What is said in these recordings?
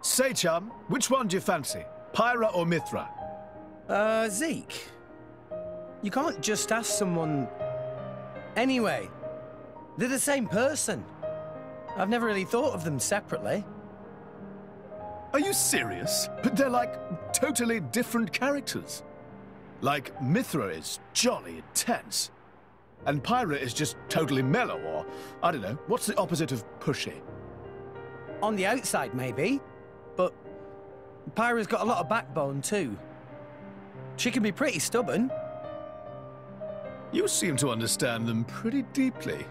Say, chum, which one do you fancy? Pyra or Mithra? Zeke. You can't just ask someone... Anyway, they're the same person. I've never really thought of them separately. Are you serious? But they're like totally different characters. Like, Mithra is jolly intense. And Pyra is just totally mellow, or, I don't know, what's the opposite of pushy? On the outside, maybe. But Pyra's got a lot of backbone, too. She can be pretty stubborn. You seem to understand them pretty deeply.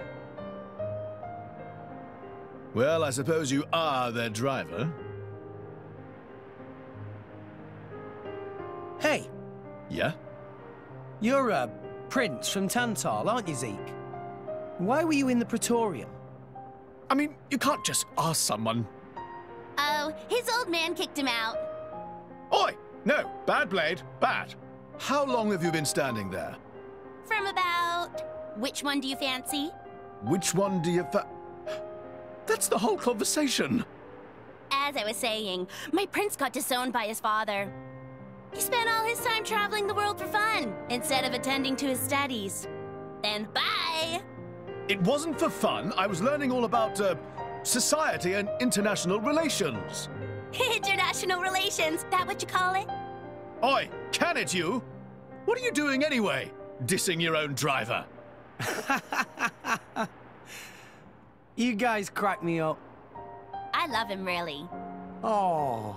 Well, I suppose you are their driver. Hey. Yeah? You're a prince from Tantal, aren't you, Zeke? Why were you in the Praetorium? I mean, you can't just ask someone. Oh, his old man kicked him out. Oi! No, bad blade, bad. How long have you been standing there? From about... Which one do you fancy? Which one do you That's the whole conversation. As I was saying, my prince got disowned by his father. He spent all his time traveling the world for fun, instead of attending to his studies. Then bye! It wasn't for fun. I was learning all about, society and international relations. International relations, that what you call it? Oi, can it you? What are you doing anyway? Dissing your own driver. You guys crack me up. I love him, really. Oh.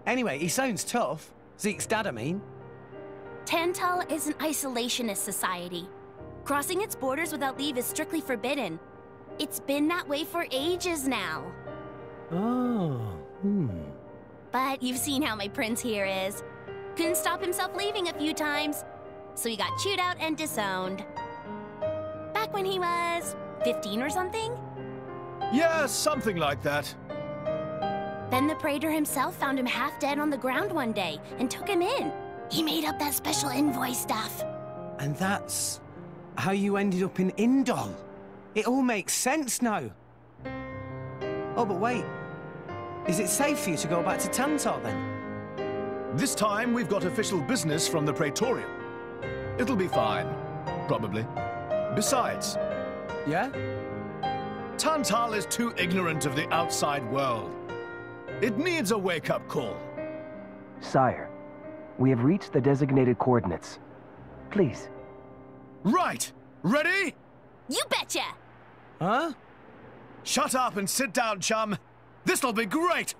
Anyway, he sounds tough. Zeke's dad, I mean. Tantal is an isolationist society. Crossing its borders without leave is strictly forbidden. It's been that way for ages now. Oh, But you've seen how my prince here is. Couldn't stop himself leaving a few times, so he got chewed out and disowned. Back when he was 15 or something? Yeah, something like that. Then the praetor himself found him half dead on the ground one day and took him in. He made up that special envoy stuff. And that's how you ended up in Indol. It all makes sense now. Oh, but wait. Is it safe for you to go back to Tantal, then? This time, we've got official business from the Praetorium. It'll be fine. Probably. Besides... Yeah? Tantal is too ignorant of the outside world. It needs a wake-up call. Sire, we have reached the designated coordinates. Please. Right! Ready? You betcha! Huh? Shut up and sit down, chum. This'll be great!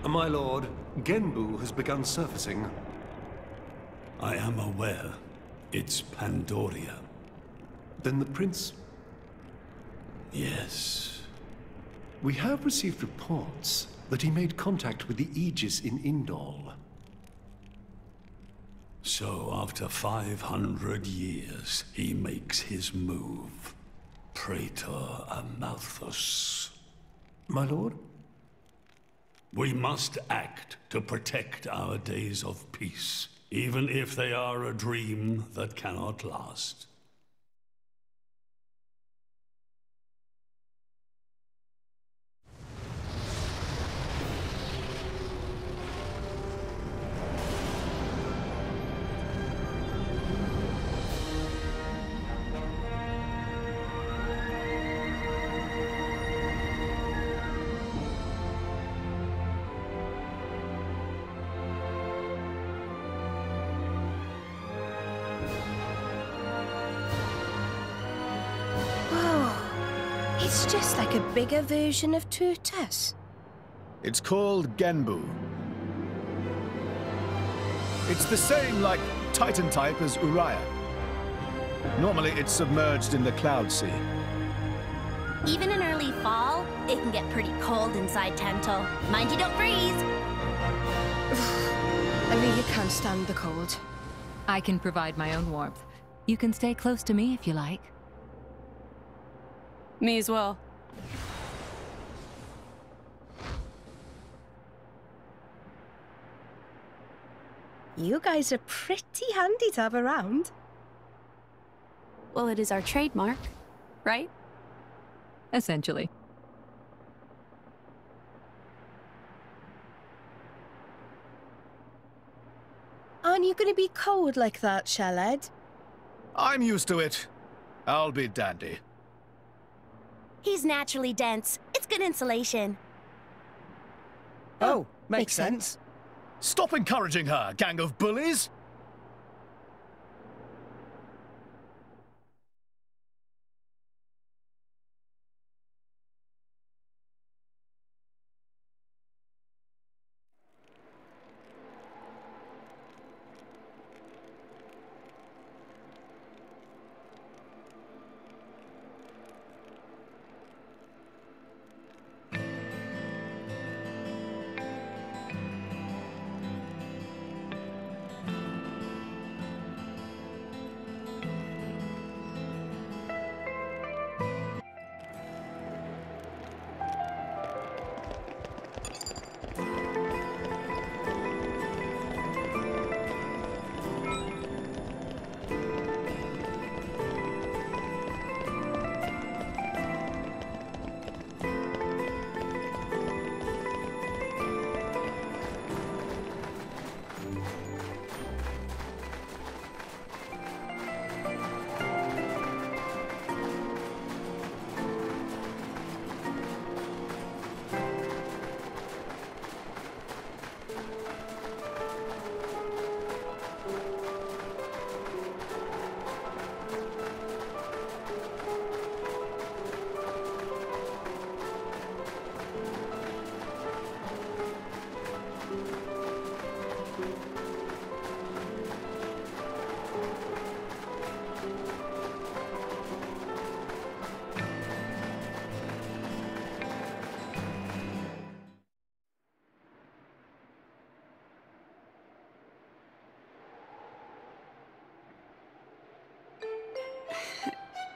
My lord, Genbu has begun surfacing. I am aware. It's Pandoria. Then the prince... Yes. We have received reports that he made contact with the Aegis in Indol. So after 500 years, he makes his move. Praetor Amalthus. My lord? We must act to protect our days of peace, even if they are a dream that cannot last. It's just like a bigger version of Turtus. It's called Genbu. It's the same, like, Titan type as Uriah. Normally, it's submerged in the Cloud Sea. Even in early fall, it can get pretty cold inside Tantal. Mind you don't freeze. I really can't stand the cold. I can provide my own warmth. You can stay close to me if you like. Me as well. You guys are pretty handy to have around. Well, it is our trademark, right? Essentially. Aren't you going to be cold like that, Shellhead? I'm used to it. I'll be dandy. He's naturally dense. It's good insulation. Oh, makes sense. Stop encouraging her, gang of bullies!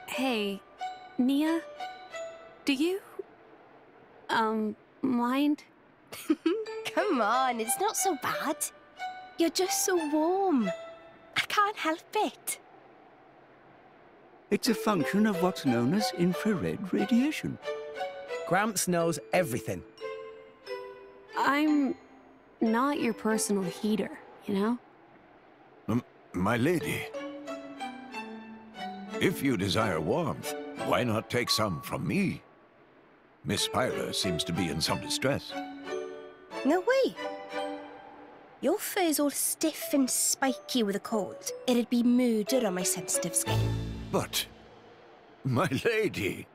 Hey, Nia? Do you... mind? Come on, it's not so bad. You're just so warm. I can't help it. It's a function of what's known as infrared radiation. Gramps knows everything. I'm not your personal heater, you know? My lady, if you desire warmth, why not take some from me? Miss Pyra seems to be in some distress. No way. Your fur's all stiff and spiky with a cold. It'd be murder on my sensitive skin. But, my lady...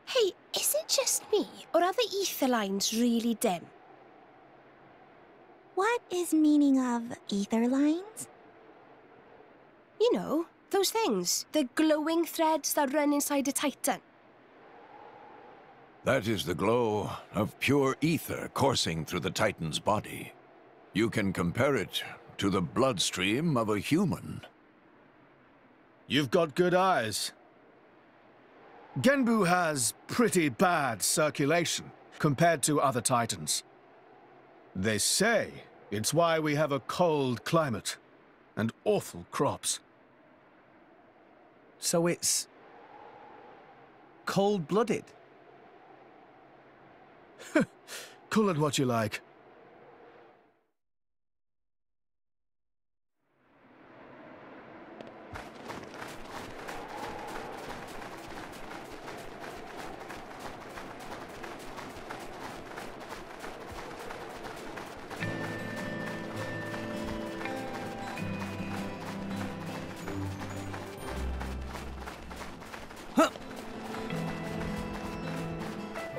Hey, is it just me, or are the ether lines really dim? What is meaning of ether lines? You know, those things. The glowing threads that run inside a titan. That is the glow of pure ether coursing through the Titan's body. You can compare it to the bloodstream of a human. You've got good eyes. Genbu has pretty bad circulation compared to other Titans. They say it's why we have a cold climate and awful crops. So it's... cold-blooded? Call it what you like.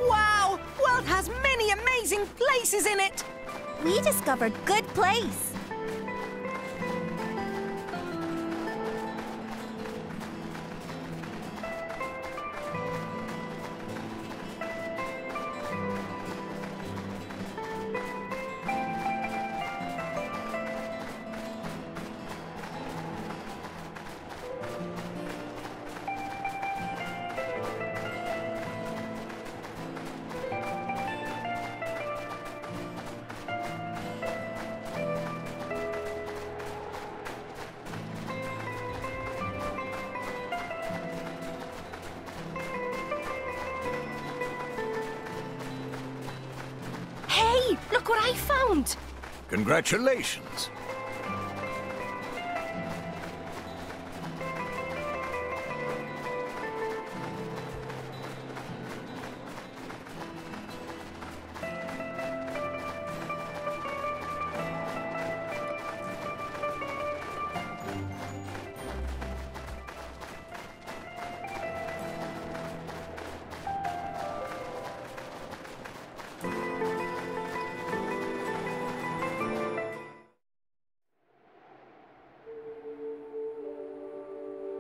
Wow! World has many amazing places in it! We discovered good place. what I found! Congratulations.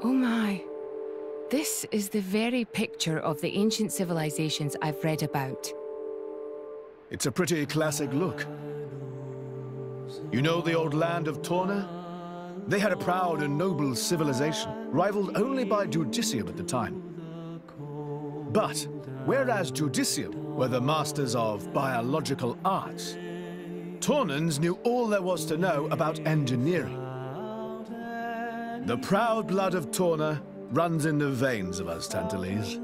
Oh my. This is the very picture of the ancient civilizations I've read about. It's a pretty classic look. You know the old land of Torna? They had a proud and noble civilization, rivaled only by Judicium at the time. But, whereas Judicium were the masters of biological arts, Tornans knew all there was to know about engineering. The proud blood of Torna runs in the veins of us Tantalese.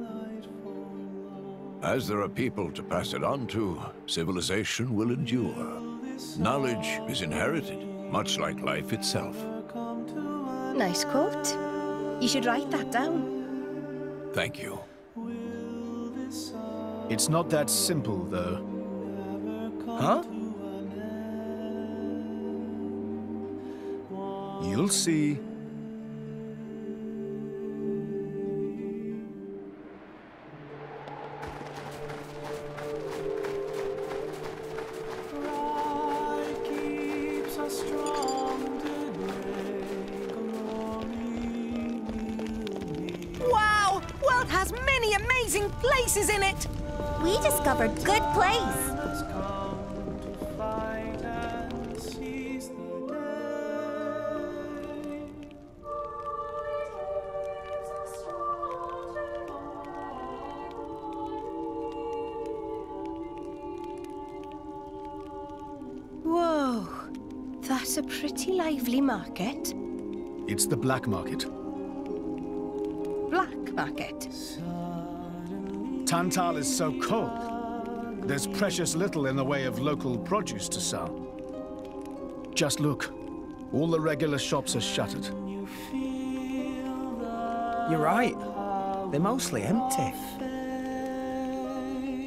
As there are people to pass it on to, civilization will endure. Knowledge is inherited, much like life itself. Nice quote. You should write that down. Thank you. It's not that simple, though. Huh? You'll see. Wow! World has many amazing places in it! We discovered good place. Whoa. That's a pretty lively market. It's the black market. Black market? Tantal is so cold. There's precious little in the way of local produce to sell. Just look. All the regular shops are shuttered. You're right. They're mostly empty.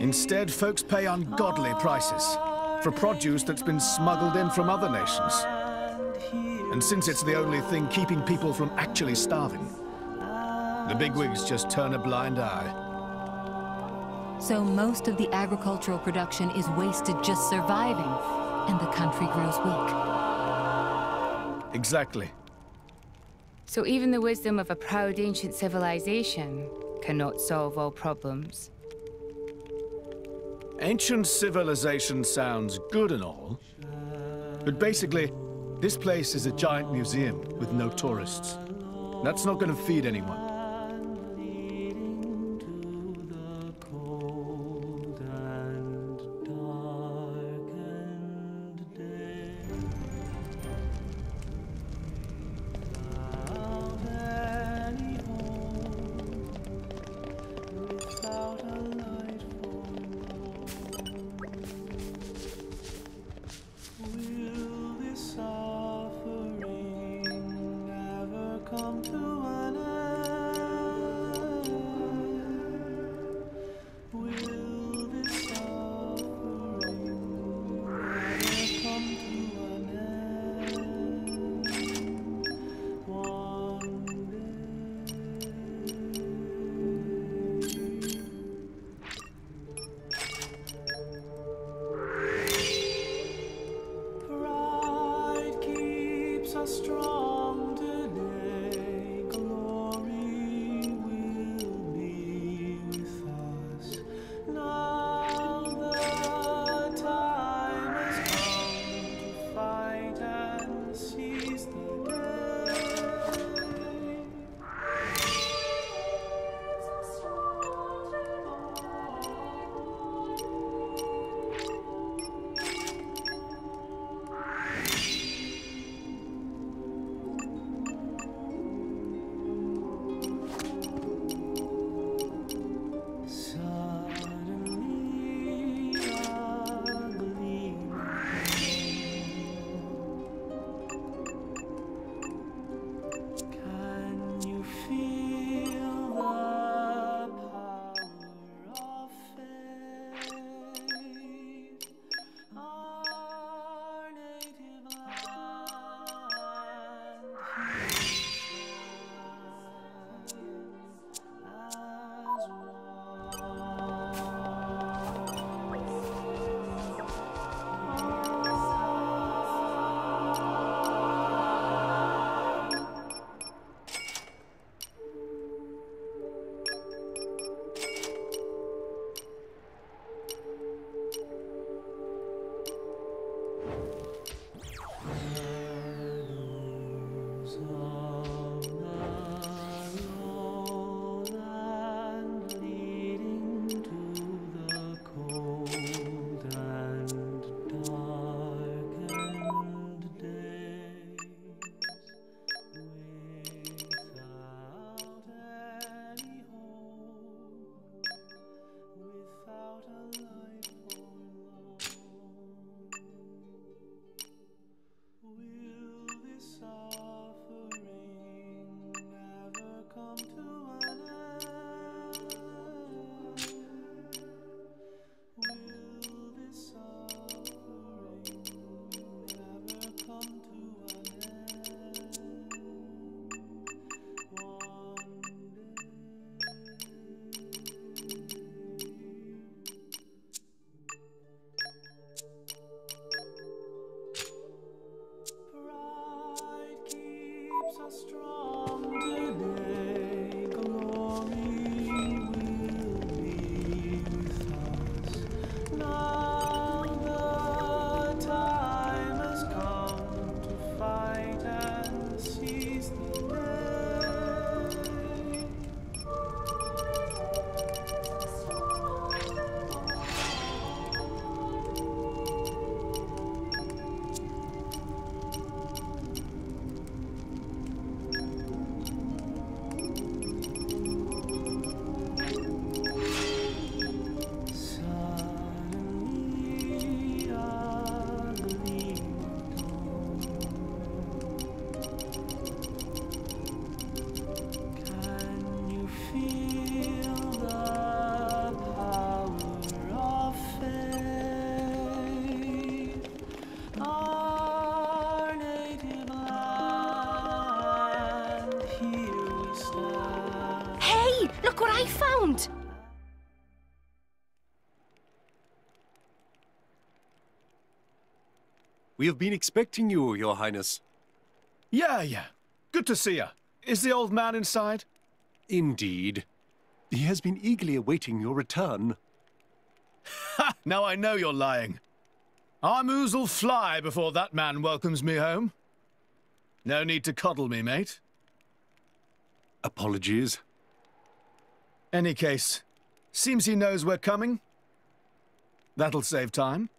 Instead, folks pay ungodly prices for produce that's been smuggled in from other nations. And since it's the only thing keeping people from actually starving, the bigwigs just turn a blind eye. So most of the agricultural production is wasted just surviving, and the country grows weak. Exactly. So even the wisdom of a proud ancient civilization cannot solve all problems. Ancient civilization sounds good and all, but basically, this place is a giant museum with no tourists. That's not going to feed anyone. Come to an end. Look what I found! We have been expecting you, Your Highness. Yeah. Good to see you. Is the old man inside? Indeed. He has been eagerly awaiting your return. Ha! Now I know you're lying. Our moos'll fly before that man welcomes me home. No need to coddle me, mate. Apologies. Any case, seems he knows we're coming. That'll save time.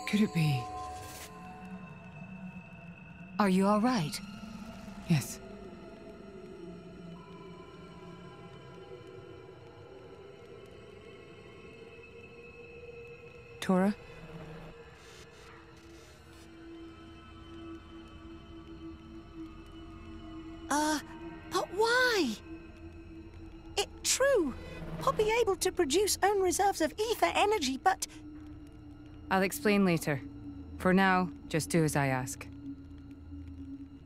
Could it be? Are you all right? Yes. Tora? But why? It's true. I'll be able to produce own reserves of ether energy, but... I'll explain later. For now, just do as I ask.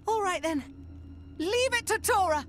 All right then. Leave it to Tora.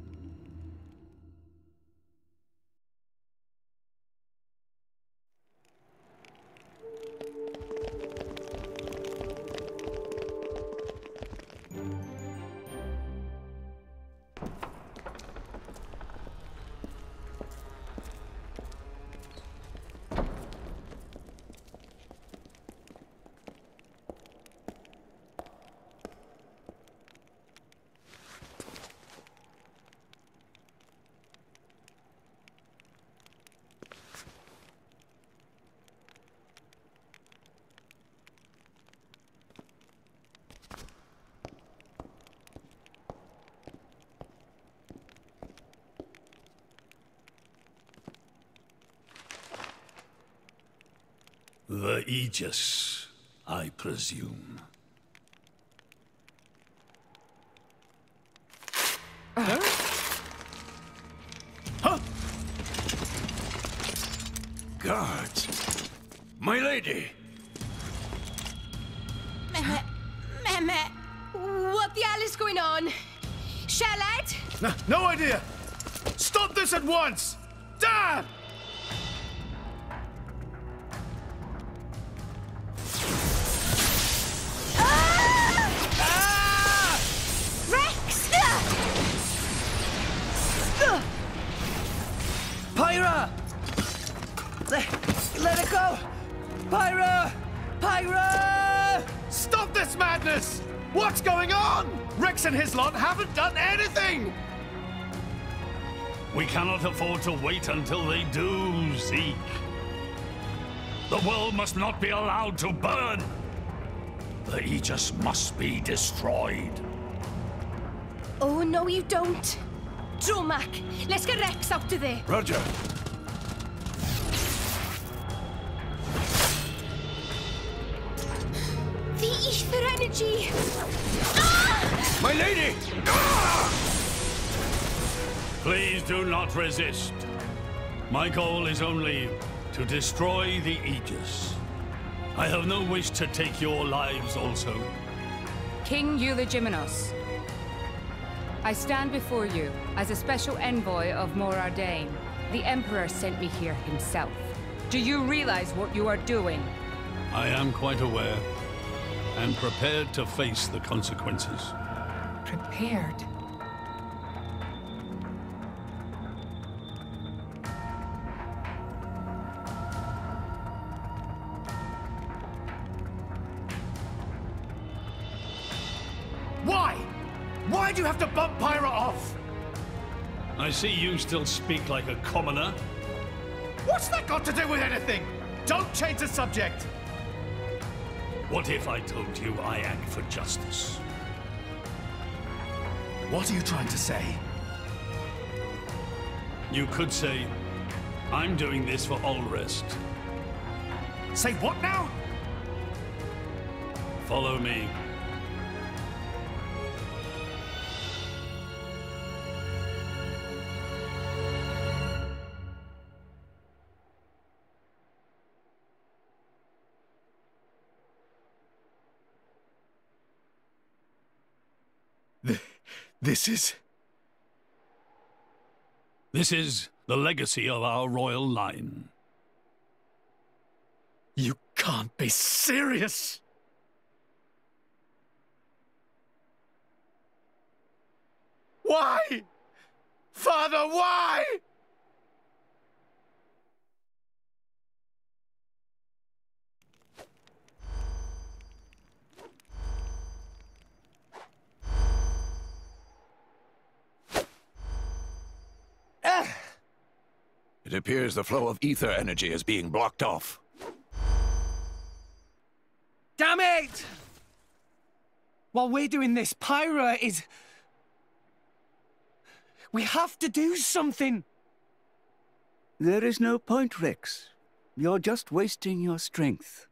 The Aegis, I presume. Guards! My lady! Mehmet, what the hell is going on? Shellhead? No idea! Stop this at once! Dad! Rex! Pyra! Let it go! Pyra! Pyra! Stop this madness! What's going on? Rex and his lot haven't done anything! We cannot afford to wait until they do, Zeke. The world must not be allowed to burn. The Aegis must be destroyed. Oh, no, you don't. Dromac, let's get Rex out of there. Roger. The ether energy! My lady! Please do not resist. My goal is only to destroy the Aegis. I have no wish to take your lives also. King Eulogimenos, I stand before you as a special envoy of Morardain. The Emperor sent me here himself. Do you realize what you are doing? I am quite aware, and prepared to face the consequences. Prepared? Why? Why do you have to bump Pyra off? I see you still speak like a commoner. What's that got to do with anything? Don't change the subject. What if I told you I act for justice? What are you trying to say? You could say, I'm doing this for Ulrest. Say what now? Follow me. This is the legacy of our royal line. You can't be serious! Why? Father, why? It appears the flow of ether energy is being blocked off. Damn it! While we're doing this, Pyra is... We have to do something! There is no point, Rex. You're just wasting your strength.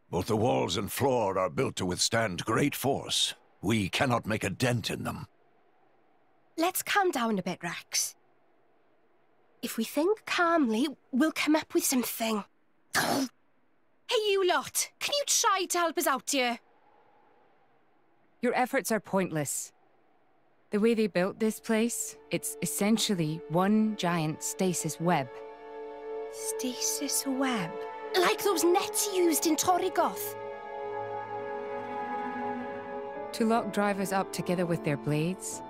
Both the walls and floor are built to withstand great force. We cannot make a dent in them. Let's calm down a bit, Rex. If we think calmly, we'll come up with something. Hey, you lot! Can you try to help us out here? Your efforts are pointless. The way they built this place, it's essentially one giant stasis web. Stasis web? Like those nets used in Torrigoth? To lock drivers up together with their blades,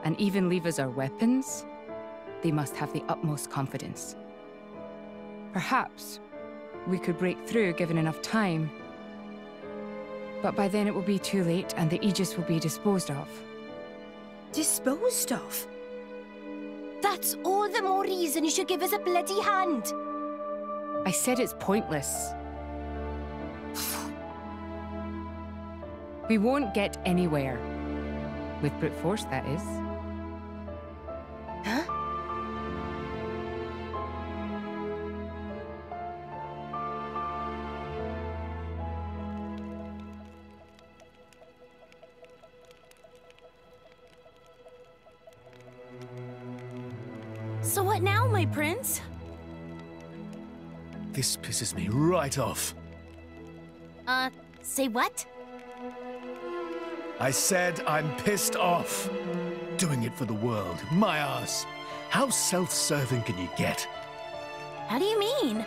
and even leave us our weapons, they must have the utmost confidence. Perhaps we could break through given enough time. But by then it will be too late and the Aegis will be disposed of. Disposed of? That's all the more reason you should give us a bloody hand. I said it's pointless. We won't get anywhere. With brute force, that is. Huh? So what now, my prince? This pisses me right off. Say what? I said I'm pissed off. Doing it for the world. My ass. How self-serving can you get? How do you mean?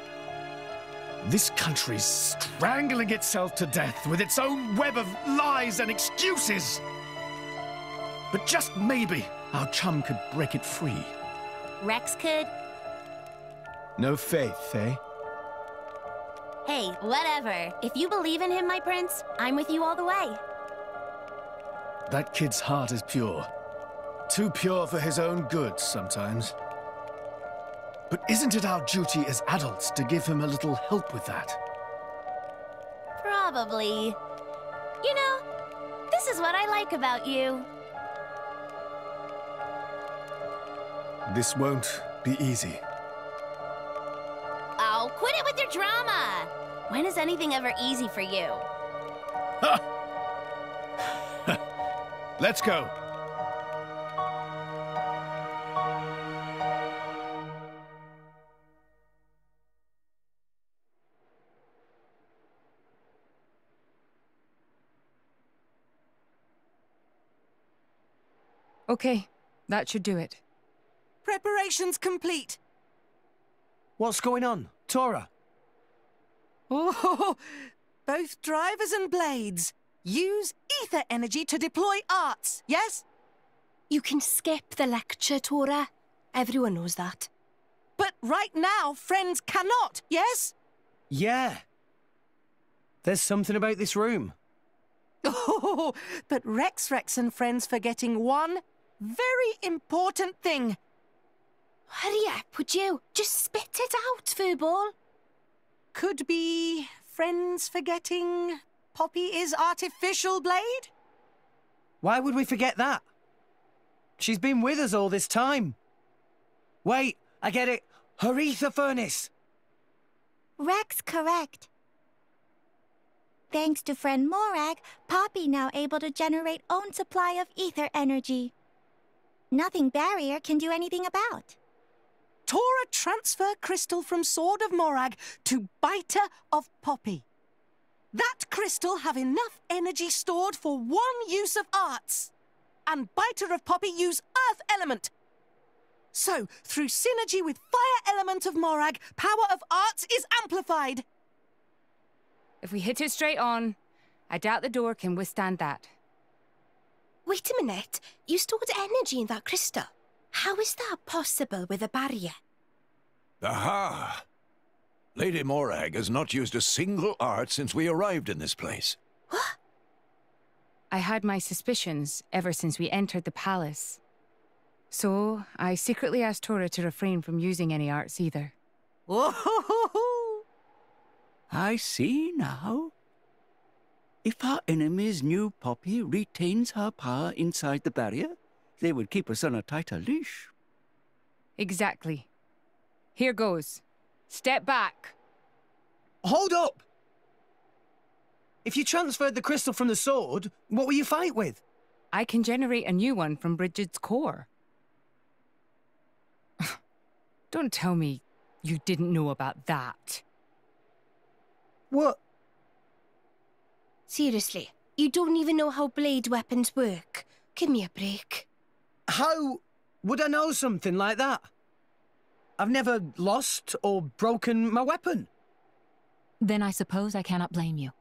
This country's strangling itself to death with its own web of lies and excuses. But just maybe our chum could break it free. Rex could? No faith, eh? Hey, whatever. If you believe in him, my prince, I'm with you all the way. That kid's heart is pure. Too pure for his own good sometimes. But isn't it our duty as adults to give him a little help with that? Probably. You know, this is what I like about you. This won't be easy. Oh, quit it with your drama! When is anything ever easy for you? Let's go. Okay, that should do it. Preparations complete. What's going on, Tora? Oh, both drivers and blades. Use ether energy to deploy arts, yes? You can skip the lecture, Tora. Everyone knows that. But right now, friends cannot, yes? Yeah. There's something about this room. Oh, but Rex and friends forgetting one very important thing. Hurry up, would you? Just spit it out, Furball. Could be friends forgetting Poppy is artificial blade? Why would we forget that? She's been with us all this time. Wait, I get it. Her ether furnace. Rex correct. Thanks to friend Morag, Poppy now able to generate own supply of ether energy. Nothing barrier can do anything about. Tora transfer crystal from Sword of Morag to Biter of Poppy. That crystal have enough energy stored for one use of arts. And Biter of Poppy use earth element. So, through synergy with fire element of Morag, power of arts is amplified. If we hit it straight on, I doubt the door can withstand that. Wait a minute. You stored energy in that crystal. How is that possible with a barrier? Aha! Lady Morag has not used a single art since we arrived in this place. What? I had my suspicions ever since we entered the palace. So, I secretly asked Tora to refrain from using any arts either. Whoa! I see now. If our enemies knew Poppy retains her power inside the barrier, they would keep us on a tighter leash. Exactly. Here goes. Step back. Hold up! If you transferred the crystal from the sword, what will you fight with? I can generate a new one from Bridget's core. Don't tell me you didn't know about that. What? Seriously, you don't even know how blade weapons work. Give me a break. How would I know something like that? I've never lost or broken my weapon. Then I suppose I cannot blame you.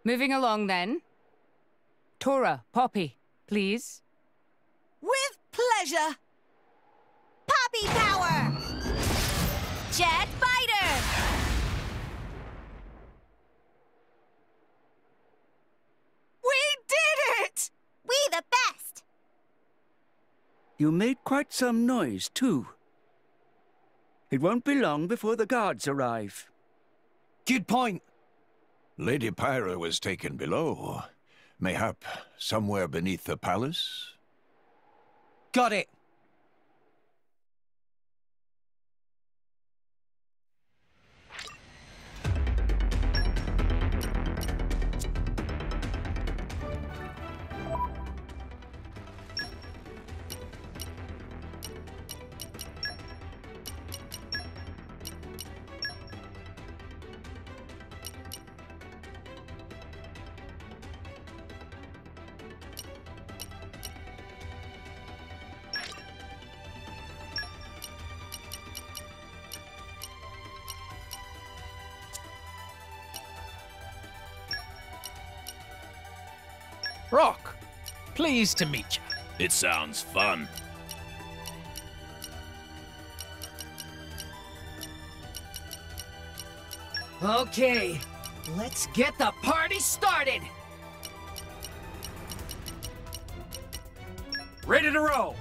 Moving along then. Tora, Poppy, please. With pleasure. Poppy power! Jet Biter! We did it! We the best! You made quite some noise, too. It won't be long before the guards arrive. Good point. Lady Pyra was taken below. Mayhap somewhere beneath the palace? Got it. Proc. Pleased to meet you. It sounds fun. Okay, let's get the party started! Ready to roll!